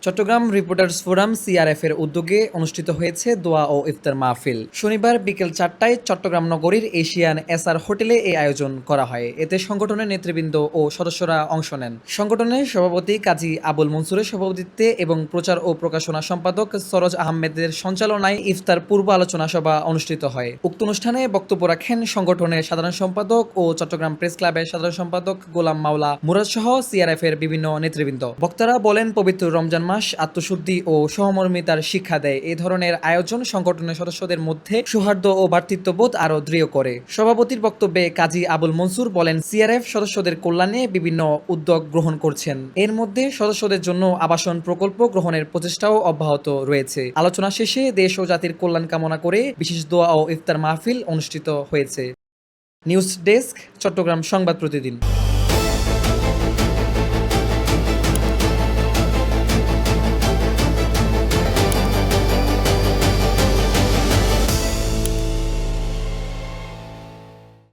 Chittagong reporters forum CRF এর উদ্যোগে অনুষ্ঠিত হয়েছে দোয়া ও ইফতার মাহফিল। শনিবার বিকেল 4টায় চট্টগ্রাম নগরীর এশিয়ান এসআর হোটেলে এই আয়োজন করা হয়। এতে সংগঠনের নেতৃবৃন্দ ও সদস্যরা অংশ নেন। সংগঠনের সভাপতি কাজী আবুল মনসুরের সভাপতিত্বে এবং প্রচার ও প্রকাশনা সম্পাদক সরোজ আহমেদের সঞ্চালনায় ইফতার পূর্ব আলোচনা সভা অনুষ্ঠিত হয়। উক্ত অনুষ্ঠানে বক্তব্য রাখেন সংগঠনের সাধারণ সম্পাদক ও চট্টগ্রাম প্রেস ক্লাবের সাধারণ সম্পাদক গোলাম মাওলা মুরাদ সহ সিআরএফ এর বিভিন্ন নেতৃবৃন্দ। বক্তারা বলেন, পবিত্র রমজান মাস আত্মশুদ্ধি ও সহমর্মিতার শিক্ষা দেয়। এই ধরনের আয়োজন সংগঠনের সদস্যদের মধ্যে সৌহার্দ্য ও ভ্রাতৃত্ববোধ আরও দৃঢ় করে। সভাপতির বক্তব্যে কাজী আবুল মনসুর বলেন, সিআরএফ সদস্যদের কল্যাণে বিভিন্ন উদ্যোগ গ্রহণ করছেন। এর মধ্যে সদস্যদের জন্য আবাসন প্রকল্প গ্রহণের প্রচেষ্টাও অব্যাহত রয়েছে। আলোচনা শেষে দেশ ও জাতির কল্যাণ কামনা করে বিশেষ দোয়া ও ইফতার মাহফিল অনুষ্ঠিত হয়েছে। নিউজ ডেস্ক, চট্টগ্রাম সংবাদ প্রতিদিন।